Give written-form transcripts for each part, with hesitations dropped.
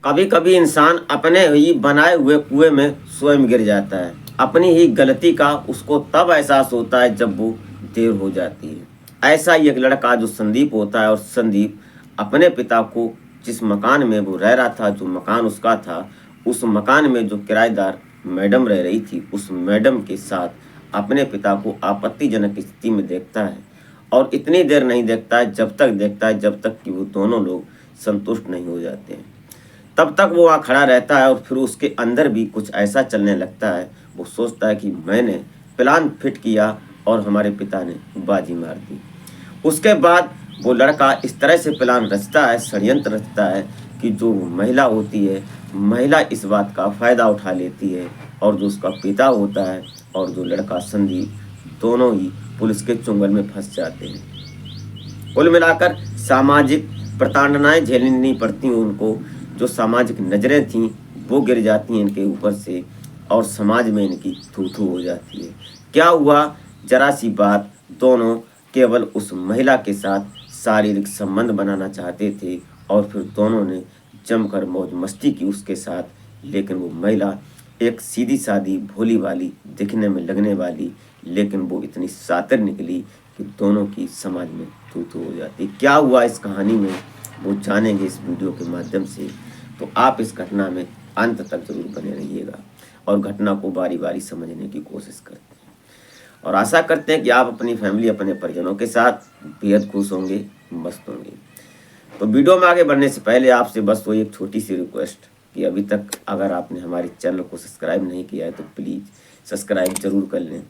कभी कभी इंसान अपने ही बनाए हुए कुएं में स्वयं गिर जाता है। अपनी ही गलती का उसको तब एहसास होता है जब वो देर हो जाती है। ऐसा ही एक लड़का जो संदीप होता है, और संदीप अपने पिता को जिस मकान में वो रह रहा था, जो मकान उसका था, उस मकान में जो किराएदार मैडम रह रही थी, उस मैडम के साथ अपने पिता को आपत्तिजनक स्थिति में देखता है। और इतनी देर नहीं देखता है, जब तक कि वो दोनों लोग संतुष्ट नहीं हो जाते हैं। तब तक वो वहाँ खड़ा रहता है और फिर उसके अंदर भी कुछ ऐसा चलने लगता है। वो सोचता है कि मैंने प्लान फिट किया और हमारे पिता ने बाजी मार दी। उसके बाद वो लड़का इस तरह से प्लान रचता है, षड्यंत्र रचता है कि जो महिला होती है, महिला इस बात का फ़ायदा उठा लेती है, और जो उसका पिता होता है और जो लड़का संदीप, दोनों ही पुलिस के चुंगल में फंस जाते हैं। कुल मिलाकर सामाजिक प्रताड़नाएं झेलनी पड़ती हैं उनको। जो सामाजिक नज़रें थीं वो गिर जाती हैं इनके ऊपर से, और समाज में इनकी थू थू हो जाती है। क्या हुआ, जरा सी बात, दोनों केवल उस महिला के साथ शारीरिक संबंध बनाना चाहते थे, और फिर दोनों ने जमकर मौज मस्ती की उसके साथ। लेकिन वो महिला एक सीधी सादी भोली वाली दिखने में लगने वाली, लेकिन वो इतनी शातिर निकली कि दोनों की समाज में तू तू हो जाती। क्या हुआ इस कहानी में वो जानेंगे इस वीडियो के माध्यम से। तो आप इस घटना में अंत तक जरूर बने रहिएगा और घटना को बारी बारी समझने की कोशिश करते हैं, और आशा करते हैं कि आप अपनी फैमिली, अपने परिजनों के साथ बेहद खुश होंगे, मस्त होंगे। तो वीडियो में आगे बढ़ने से पहले आपसे बस वो एक छोटी सी रिक्वेस्ट कि अभी तक अगर आपने हमारे चैनल को सब्सक्राइब नहीं किया है तो प्लीज़ सब्सक्राइब जरूर कर लें,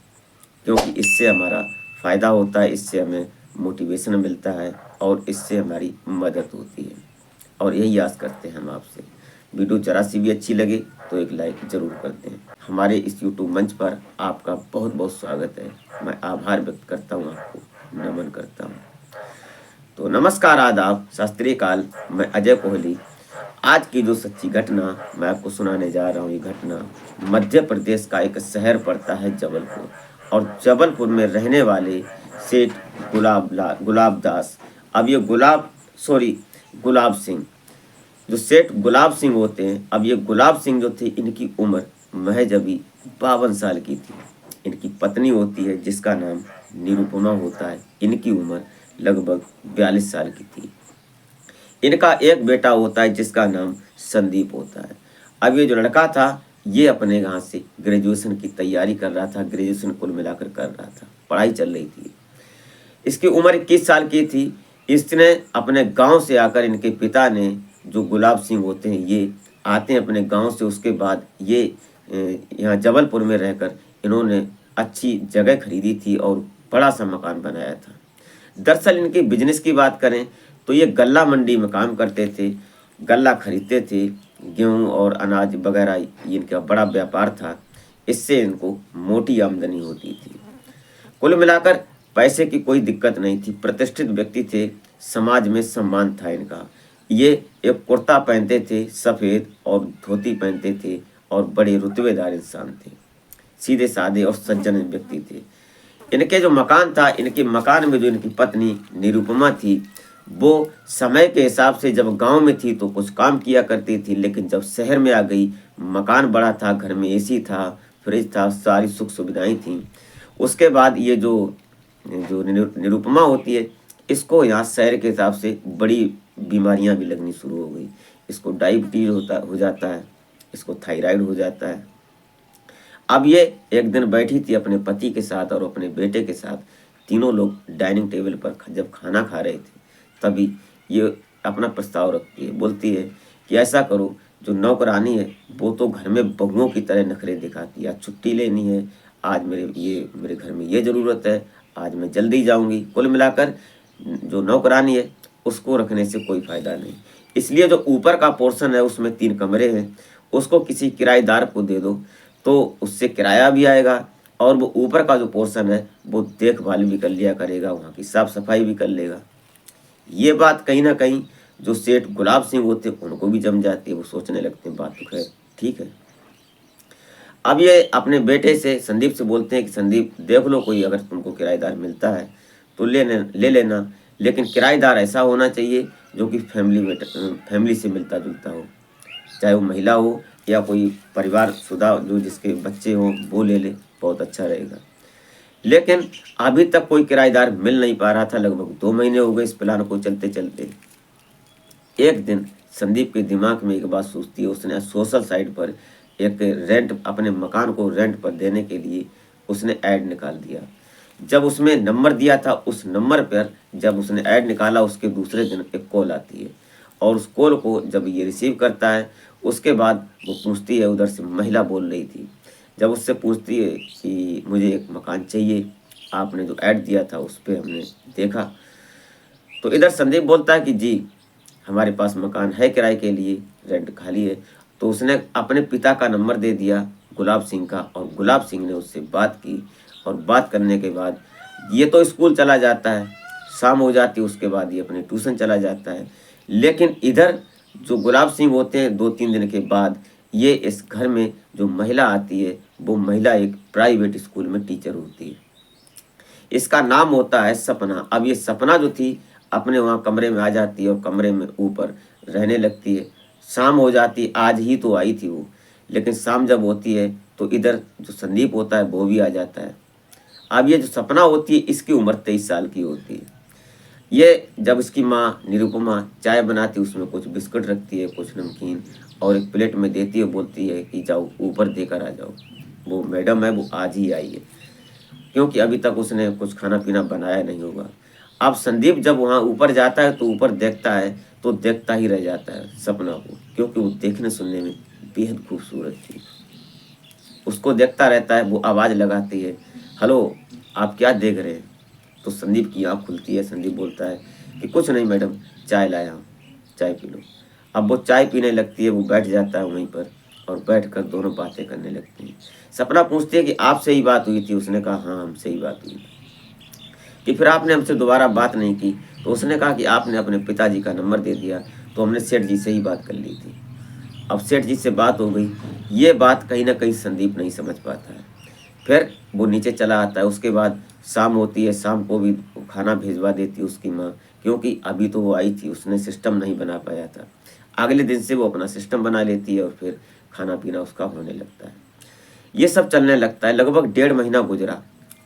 क्योंकि इससे हमारा फ़ायदा होता है, इससे हमें मोटिवेशन मिलता है और इससे हमारी मदद होती है। और यही आस करते हैं हम आपसे। वीडियो जरा सी भी अच्छी लगे तो एक लाइक ज़रूर करते हैं। हमारे इस यूट्यूब मंच पर आपका बहुत बहुत स्वागत है। मैं आभार व्यक्त करता हूँ, आपको नमन करता हूँ। तो नमस्कार, आदाब, शास्त्रीय काल। मैं अजय कोहली। आज की जो सच्ची घटना मैं आपको सुनाने जा रहा हूँ, ये घटना मध्य प्रदेश का एक शहर पड़ता है जबलपुर, और जबलपुर में रहने वाले सेठ गुलाब दास, अब ये गुलाब सिंह, जो सेठ गुलाब सिंह होते हैं, अब ये गुलाब सिंह जो थे, इनकी उम्र महज अभी 52 साल की थी। इनकी पत्नी होती है जिसका नाम निरुपमा होता है, इनकी उम्र लगभग 42 साल की थी। इनका एक बेटा होता है जिसका नाम संदीप होता है। अब ये जो लड़का था, ये अपने यहाँ से ग्रेजुएशन की तैयारी कर रहा था, ग्रेजुएशन कुल मिलाकर कर रहा था, पढ़ाई चल रही थी। इसकी उम्र 21 साल की थी। इसने अपने गांव से आकर, इनके पिता ने, जो गुलाब सिंह होते हैं, ये आते हैं अपने गांव से। उसके बाद ये यहाँ जबलपुर में रहकर इन्होंने अच्छी जगह खरीदी थी और बड़ा सा मकान बनाया था। दरअसल इनके बिजनेस की बात करें तो ये गल्ला मंडी में काम करते थे, गल्ला खरीदते थे, गेहूं और अनाज वगैरह, ये इनका बड़ा व्यापार था। इससे इनको मोटी आमदनी होती थी। कुल मिलाकर पैसे की कोई दिक्कत नहीं थी, प्रतिष्ठित व्यक्ति थे, समाज में सम्मान था इनका। ये एक कुर्ता पहनते थे सफ़ेद और धोती पहनते थे, और बड़े रुतबेदार इंसान थे, सीधे साधे और सज्जन व्यक्ति थे। इनके जो मकान था, इनके मकान में जो इनकी पत्नी निरुपमा थी, वो समय के हिसाब से जब गांव में थी तो कुछ काम किया करती थी, लेकिन जब शहर में आ गई, मकान बड़ा था, घर में एसी था, फ्रिज था, सारी सुख सुविधाएं थीं। उसके बाद ये जो जो निरुपमा होती है, इसको यहाँ शहर के हिसाब से बड़ी बीमारियां भी लगनी शुरू हो गई। इसको डायबिटीज हो जाता है, इसको थायराइड हो जाता है। अब ये एक दिन बैठी थी अपने पति के साथ और अपने बेटे के साथ, तीनों लोग डाइनिंग टेबल पर जब खाना खा रहे थे, तभी ये अपना प्रस्ताव रखती है। बोलती है कि ऐसा करो, जो नौकरानी है वो तो घर में बहुओं की तरह नखरे दिखाती है, आज छुट्टी लेनी है, आज मेरे घर में ये ज़रूरत है, आज मैं जल्दी जाऊंगी। कुल मिलाकर जो नौकरानी है उसको रखने से कोई फ़ायदा नहीं, इसलिए जो ऊपर का पोर्शन है उसमें 3 कमरे हैं, उसको किसी किराएदार को दे दो, तो उससे किराया भी आएगा, और वो ऊपर का जो पोर्शन है वो देखभाल भी कर लिया करेगा, वहाँ की साफ़ सफाई भी कर लेगा। ये बात कहीं ना कहीं जो सेठ गुलाब सिंह होते उनको भी जम जाती है। वो सोचने लगते हैं बात तो खैर ठीक है। अब ये अपने बेटे से, संदीप से बोलते हैं कि संदीप देख लो, कोई अगर तुमको किराएदार मिलता है तो ले लेना, लेकिन किराएदार ऐसा होना चाहिए जो कि फैमिली से मिलता जुलता हो। चाहे वो महिला हो या कोई परिवार शुदा जो जिसके बच्चे हों वो ले ले, बहुत अच्छा रहेगा। लेकिन अभी तक कोई किराएदार मिल नहीं पा रहा था। लगभग 2 महीने हो गए इस प्लान को चलते चलते। एक दिन संदीप के दिमाग में एक बात सोचती है। उसने सोशल साइट पर एक रेंट, अपने मकान को रेंट पर देने के लिए उसने ऐड निकाल दिया। जब उसमें नंबर दिया था, उस नंबर पर जब उसने ऐड निकाला, उसके दूसरे दिन एक कॉल आती है और उस कॉल को जब ये रिसीव करता है, उसके बाद वो पूछती है, उधर से महिला बोल रही थी, जब उससे पूछती है कि मुझे एक मकान चाहिए, आपने जो ऐड दिया था उस पर हमने देखा। तो इधर संदीप बोलता है कि जी हमारे पास मकान है किराए के लिए, रेंट खाली है। तो उसने अपने पिता का नंबर दे दिया गुलाब सिंह का, और गुलाब सिंह ने उससे बात की। और बात करने के बाद ये तो स्कूल चला जाता है, शाम हो जाती है, उसके बाद ये अपने ट्यूशन चला जाता है। लेकिन इधर जो गुलाब सिंह होते हैं, 2-3 दिन के बाद ये इस घर में जो महिला आती है, वो महिला एक प्राइवेट स्कूल में टीचर होती है। इसका नाम होता है सपना। अब ये सपना जो थी अपने वहाँ कमरे में आ जाती है और कमरे में ऊपर रहने लगती है। शाम हो जाती, आज ही तो आई थी वो, लेकिन शाम जब होती है तो इधर जो संदीप होता है वो भी आ जाता है। अब ये जो सपना होती है इसकी उम्र 23 साल की होती है। ये जब इसकी माँ निरुपमा चाय बनाती है, उसमें कुछ बिस्कुट रखती है, कुछ नमकीन, और एक प्लेट में देती है, बोलती है कि जाओ ऊपर देकर आ जाओ। वो मैडम है, वो आज ही आई है, क्योंकि अभी तक उसने कुछ खाना पीना बनाया नहीं होगा। अब संदीप जब वहाँ ऊपर जाता है तो ऊपर देखता है तो देखता ही रह जाता है सपना को, क्योंकि वो देखने सुनने में बेहद खूबसूरत थी। उसको देखता रहता है। वो आवाज़ लगाती है, हेलो आप क्या देख रहे हैं? तो संदीप की आँख खुलती है। संदीप बोलता है कि कुछ नहीं मैडम, चाय लाया हूँ, चाय पी लो। अब वो चाय पीने लगती है। वो बैठ जाता है वहीं पर और बैठकर दोनों बातें करने लगती हैं। सपना पूछती है कि आपसे ही बात हुई थी? उसने कहा हाँ हमसे ही बात हुई थी। कि फिर आपने हमसे दोबारा बात नहीं की? तो उसने कहा कि आपने अपने पिताजी का नंबर दे दिया तो हमने सेठ जी से ही बात कर ली थी। अब सेठ जी से बात हो गई। ये बात कहीं ना कहीं संदीप नहीं समझ पाता है। फिर वो नीचे चला आता है। उसके बाद शाम होती है, शाम को भी खाना भिजवा देती है उसकी माँ, क्योंकि अभी तो वो आई थी, उसने सिस्टम नहीं बना पाया था। अगले दिन से वो अपना सिस्टम बना लेती है और फिर खाना पीना उसका होने लगता है। ये सब चलने लगता है। लगभग 1.5 महीना गुजरा,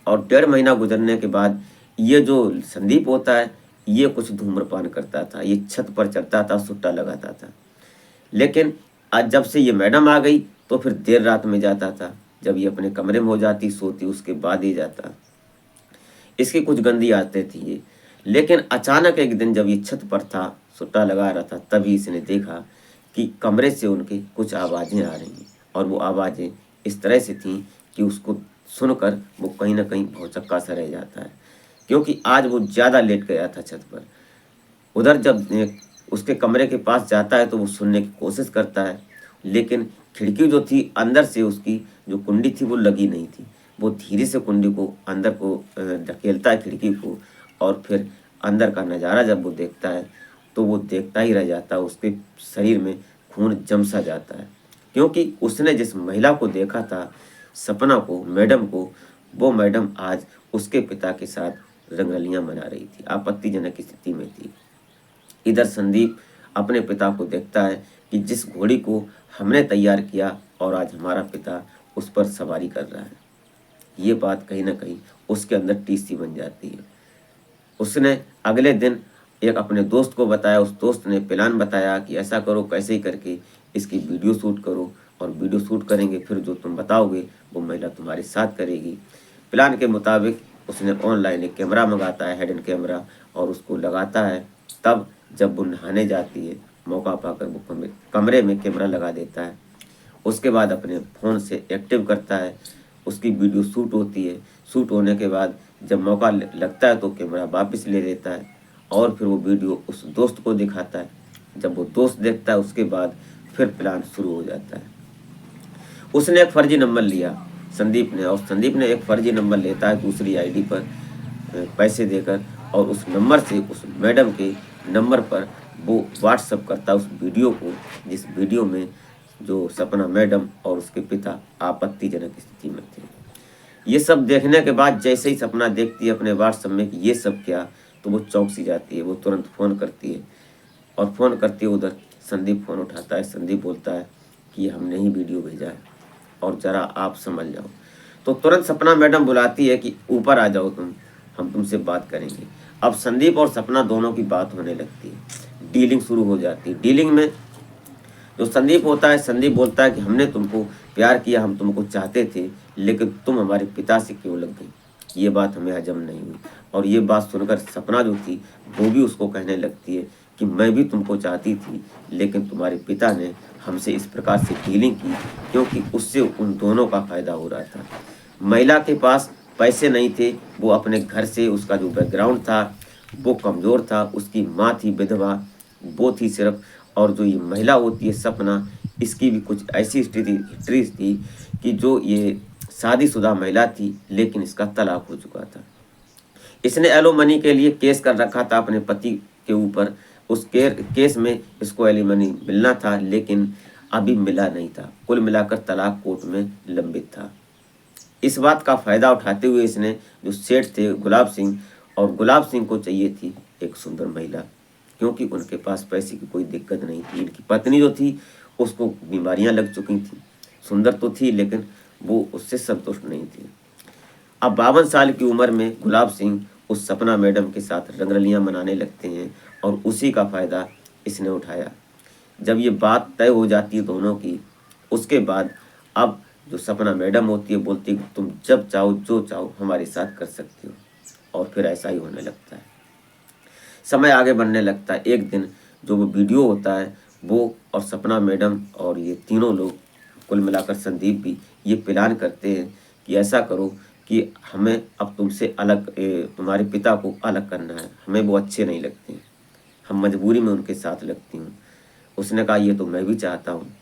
और 1.5 महीना गुजरने के बाद ये जो संदीप होता है ये कुछ धूम्रपान करता था। ये छत पर चढ़ता था, सुट्टा लगाता था। लेकिन आज जब से ये मैडम आ गई तो फिर देर रात में जाता था। जब ये अपने कमरे में हो जाती, सोती, उसके बाद ही जाता। इसकी कुछ गंदी आदतें थी ये। लेकिन अचानक एक दिन जब ये छत पर था, सुट्टा लगा रहा था, तभी इसने देखा कि कमरे से उनके कुछ आवाज़ें आ रही हैं। और वो आवाज़ें इस तरह से थीं कि उसको सुनकर वो कहीं ना कहीं भौचक्का सा रह जाता है, क्योंकि आज वो ज़्यादा लेट गया था छत पर। उधर जब उसके कमरे के पास जाता है तो वो सुनने की कोशिश करता है, लेकिन खिड़की जो थी अंदर से, उसकी जो कुंडी थी वो लगी नहीं थी। वो धीरे से कुंडी को अंदर को धकेलता है, खिड़की को, और फिर अंदर का नज़ारा जब वो देखता है तो वो देखता ही रह जाता है। उसके शरीर में खून जम सा जाता है, क्योंकि उसने जिस महिला को देखा था, सपना को, मैडम को, वो मैडम आज उसके पिता के साथ रंगरलियां मना रही थी, आपत्तिजनक स्थिति में थी। इधर संदीप अपने पिता को देखता है कि जिस घोड़ी को हमने तैयार किया और आज हमारा पिता उस पर सवारी कर रहा है। ये बात कहीं ना कहीं उसके अंदर टीसी बन जाती है। उसने अगले दिन एक अपने दोस्त को बताया। उस दोस्त ने प्लान बताया कि ऐसा करो, कैसे ही करके इसकी वीडियो शूट करो, और वीडियो शूट करेंगे, फिर जो तुम बताओगे वो महिला तुम्हारे साथ करेगी। प्लान के मुताबिक उसने ऑनलाइन एक कैमरा मंगाता है, हिडन कैमरा, और उसको लगाता है। तब जब वो नहाने जाती है, मौका पाकर वो कमरे में कैमरा लगा देता है। उसके बाद अपने फ़ोन से एक्टिव करता है। उसकी वीडियो शूट होती है। शूट होने के बाद जब मौका लगता है तो कैमरा वापस ले लेता है, और फिर वो वीडियो उस दोस्त को दिखाता है। जब वो दोस्त देखता है उसके बाद फिर प्लान शुरू हो जाता है। उसने एक फर्जी नंबर लिया, संदीप ने, और संदीप ने एक फर्जी नंबर लेता है दूसरी आईडी पर पैसे देकर, और उस नंबर से उस मैडम के नंबर पर वो व्हाट्सअप करता है उस वीडियो को, जिस वीडियो में जो सपना मैडम और उसके पिता आपत्तिजनक स्थिति में थे। ये सब देखने के बाद जैसे ही सपना देखती है अपने व्हाट्सएप में कि ये सब क्या, तो वो चौंक सी जाती है। वो तुरंत फ़ोन करती है, और फ़ोन करती है उधर संदीप फ़ोन उठाता है। संदीप बोलता है कि ये हमने ही वीडियो भेजा है और ज़रा आप समझ जाओ। तो तुरंत सपना मैडम बुलाती है कि ऊपर आ जाओ तुम, हम तुमसे बात करेंगे। अब संदीप और सपना दोनों की बात होने लगती है, डीलिंग शुरू हो जाती है। डीलिंग में जो संदीप होता है, संदीप बोलता है कि हमने तुमको प्यार किया, हम तुमको चाहते थे, लेकिन तुम हमारे पिता से क्यों लग गई, ये बात हमें हजम नहीं हुई। और ये बात सुनकर सपना जो थी वो भी उसको कहने लगती है कि मैं भी तुमको चाहती थी, लेकिन तुम्हारे पिता ने हमसे इस प्रकार से डीलिंग की, क्योंकि उससे उन दोनों का फायदा हो रहा था। महिला के पास पैसे नहीं थे, वो अपने घर से, उसका जो बैकग्राउंड था वो कमज़ोर था, उसकी माँ थी विधवा, वो थी सिर्फ। और जो ये महिला होती है सपना, इसकी भी कुछ ऐसी हिस्ट्री थी कि जो ये शादीशुदा महिला थी, लेकिन इसका तलाक हो चुका था। इसने एलिमनी के लिए केस कर रखा था अपने पति के ऊपर। उस केस में इसको एलिमनी मिलना था, लेकिन अभी मिला नहीं था। कुल मिलाकर तलाक कोर्ट में लंबित था। इस बात का फ़ायदा उठाते हुए इसने, जो सेठ थे गुलाब सिंह, और गुलाब सिंह को चाहिए थी एक सुंदर महिला, क्योंकि उनके पास पैसे की कोई दिक्कत नहीं थी। इनकी पत्नी जो थी उसको बीमारियां लग चुकी थी, सुंदर तो थी लेकिन वो उससे संतुष्ट नहीं थी। अब 52 साल की उम्र में गुलाब सिंह उस सपना मैडम के साथ रंगरलियां मनाने लगते हैं, और उसी का फ़ायदा इसने उठाया। जब ये बात तय हो जाती है दोनों की, उसके बाद अब जो सपना मैडम होती है बोलती है कि तुम जब चाहो जो चाहो हमारे साथ कर सकती हो, और फिर ऐसा ही होने लगता है। समय आगे बढ़ने लगता है। एक दिन जो वो वीडियो होता है, वो और सपना मैडम और ये तीनों लोग, कुल मिलाकर संदीप भी, ये प्लान करते हैं कि ऐसा करो कि हमें अब तुमसे अलग, तुम्हारे पिता को अलग करना है, हमें वो अच्छे नहीं लगते हैं, हम मजबूरी में उनके साथ लगती हूँ। उसने कहा ये तो मैं भी चाहता हूँ।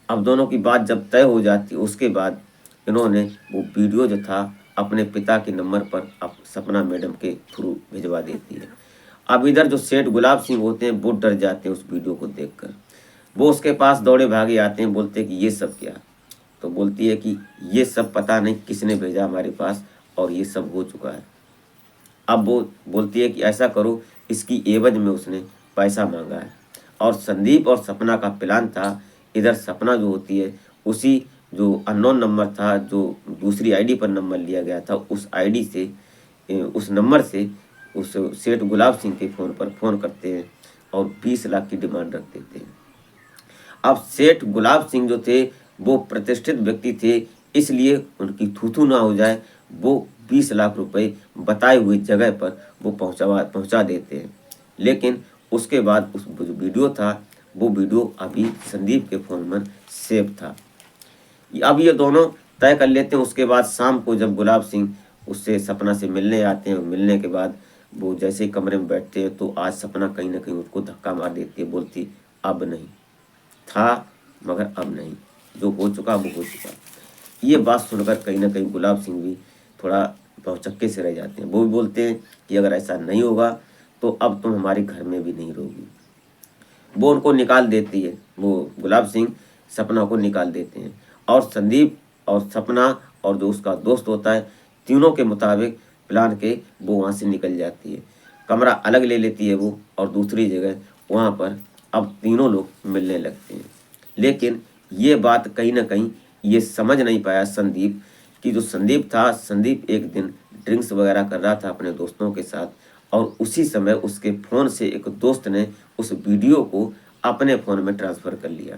अब दोनों की बात जब तय हो जाती है, उसके बाद इन्होंने वो वीडियो जो था अपने पिता के नंबर पर अब सपना मैडम के थ्रू भिजवा देती है। अब इधर जो सेठ गुलाब सिंह होते हैं वो डर जाते हैं उस वीडियो को देखकर। वो उसके पास दौड़े भागे आते हैं, बोलते हैं कि ये सब क्या। तो बोलती है कि ये सब पता नहीं किसने भेजा हमारे पास, और ये सब हो चुका है। अब वो बोलती है कि ऐसा करो, इसकी एवज में उसने पैसा मांगा है। और संदीप और सपना का प्लान था, इधर सपना जो होती है उसी जो अननोन नंबर था, जो दूसरी आईडी पर नंबर लिया गया था, उस आईडी से, उस नंबर से उस सेठ गुलाब सिंह के फ़ोन पर फ़ोन करते हैं और 20 लाख की डिमांड रख देते हैं। अब सेठ गुलाब सिंह जो थे वो प्रतिष्ठित व्यक्ति थे, इसलिए उनकी थू-थू ना हो जाए, वो 20 लाख रुपए बताए हुए जगह पर वो पहुंचा देते हैं। लेकिन उसके बाद उस जो वीडियो था, वो वीडियो अभी संदीप के फ़ोन में सेव था। अब ये दोनों तय कर लेते हैं। उसके बाद शाम को जब गुलाब सिंह उससे सपना से मिलने आते हैं, मिलने के बाद वो जैसे ही कमरे में बैठते हैं, तो आज सपना कहीं ना कहीं उसको धक्का मार देती है, बोलती अब नहीं था, मगर अब नहीं, जो हो चुका वो हो चुका। ये बात सुनकर कहीं ना कहीं गुलाब सिंह भी थोड़ा भौचक्के से रह जाते हैं। वो भी बोलते हैं कि अगर ऐसा नहीं होगा तो अब तुम हमारे घर में भी नहीं रहोगी। वो उनको निकाल देती है, वो गुलाब सिंह सपना को निकाल देते हैं। और संदीप और सपना और जो उसका दोस्त होता है, तीनों के मुताबिक प्लान के वो वहाँ से निकल जाती है। कमरा अलग ले लेती है वो, और दूसरी जगह वहाँ पर अब तीनों लोग मिलने लगते हैं। लेकिन ये बात कहीं ना कहीं ये समझ नहीं पाया संदीप, कि जो संदीप था, संदीप एक दिन ड्रिंक्स वगैरह कर रहा था अपने दोस्तों के साथ, और उसी समय उसके फ़ोन से एक दोस्त ने उस वीडियो को अपने फ़ोन में ट्रांसफ़र कर लिया।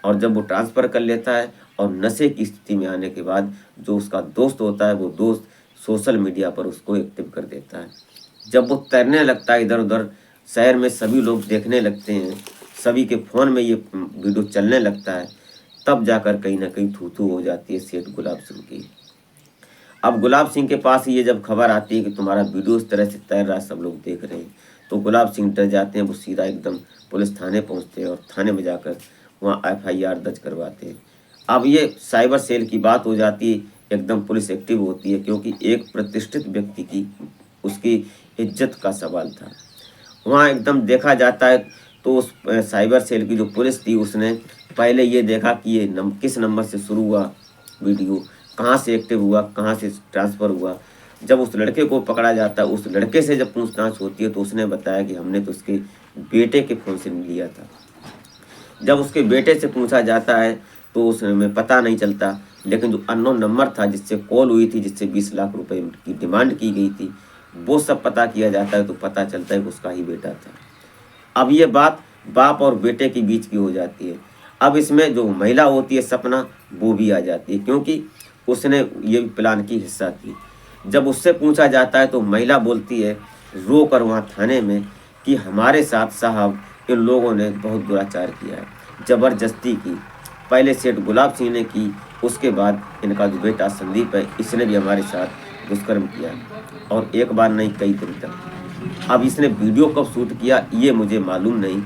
और जब वो ट्रांसफ़र कर लेता है और नशे की स्थिति में आने के बाद जो उसका दोस्त होता है, वो दोस्त सोशल मीडिया पर उसको एक्टिव कर देता है। जब वो तैरने लगता है इधर उधर, शहर में सभी लोग देखने लगते हैं, सभी के फ़ोन में ये वीडियो चलने लगता है, तब जाकर कहीं ना कहीं थू-थू हो जाती है सेठ गुलाब सिंह की। अब गुलाब सिंह के पास ये जब खबर आती है कि तुम्हारा वीडियो इस तरह से तैर रहा है, सब लोग देख रहे हैं, तो गुलाब सिंह डर जाते हैं। वो सीधा एकदम पुलिस थाने पहुंचते हैं और थाने में जाकर वहाँ FIR दर्ज करवाते हैं। अब ये साइबर सेल की बात हो जाती है, एकदम पुलिस एक्टिव होती है, क्योंकि एक प्रतिष्ठित व्यक्ति की, उसकी इज्जत का सवाल था। वहाँ एकदम देखा जाता है, तो उस साइबर सेल की जो पुलिस थी उसने पहले ये देखा कि ये किस नंबर से शुरू हुआ वीडियो, कहाँ से एक्टिव हुआ, कहाँ से ट्रांसफ़र हुआ। जब उस लड़के को पकड़ा जाता है, उस लड़के से जब पूछताछ होती है, तो उसने बताया कि हमने तो उसके बेटे के फ़ोन से लिया था। जब उसके बेटे से पूछा जाता है तो उसमें पता नहीं चलता, लेकिन जो अननोन नंबर था जिससे कॉल हुई थी, जिससे 20 लाख रुपए की डिमांड की गई थी, वो सब पता किया जाता है तो पता चलता है कि उसका ही बेटा था। अब ये बात बाप और बेटे के बीच की हो जाती है। अब इसमें जो महिला होती है सपना, वो भी आ जाती है, क्योंकि उसने ये प्लान की हिस्सा थी। जब उससे पूछा जाता है तो महिला बोलती है रो कर वहाँ थाने में कि हमारे साथ साहब इन लोगों ने बहुत दुराचार किया है, ज़बरदस्ती की। पहले सेठ गुलाब सिंह ने की, उसके बाद इनका जो बेटा संदीप है इसने भी हमारे साथ दुष्कर्म किया, और एक बार नहीं कई दिन तक। अब इसने वीडियो कब शूट किया ये मुझे मालूम नहीं,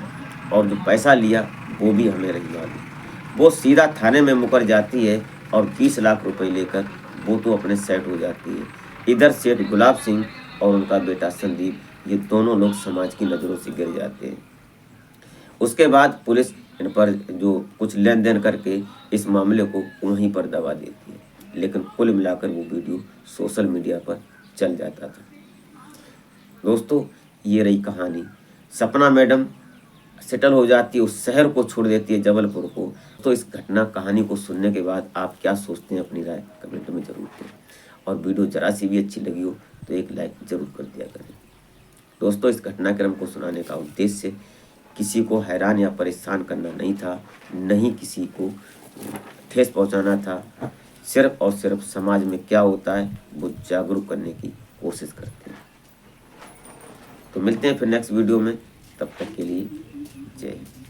और जो पैसा लिया वो भी हमें नहीं मालूम। वो सीधा थाने में मुकर जाती है और 20 लाख रुपए लेकर वो तो अपने सेट हो जाती है। इधर सेठ गुलाब सिंह और उनका बेटा संदीप, ये दोनों लोग समाज की नज़रों से गिर जाते हैं। उसके बाद पुलिस इन पर जो कुछ लेन देन करके इस मामले को वहीं पर दबा देती है, लेकिन कुल मिलाकर वो वीडियो सोशल मीडिया पर चल जाता था। दोस्तों, ये रही कहानी। सपना मैडम सेटल हो जाती है, उस शहर को छोड़ देती है, जबलपुर को। तो इस घटना कहानी को सुनने के बाद आप क्या सोचते हैं, अपनी राय कमेंट में जरूर दें, और वीडियो जरा सी भी अच्छी लगी हो तो एक लाइक जरूर कर दिया करें। दोस्तों, इस घटनाक्रम को सुनाने का उद्देश्य किसी को हैरान या परेशान करना नहीं था, नहीं किसी को ठेस पहुंचाना था। सिर्फ और सिर्फ समाज में क्या होता है वो जागरूक करने की कोशिश करते हैं। तो मिलते हैं फिर नेक्स्ट वीडियो में, तब तक के लिए जय हिंद।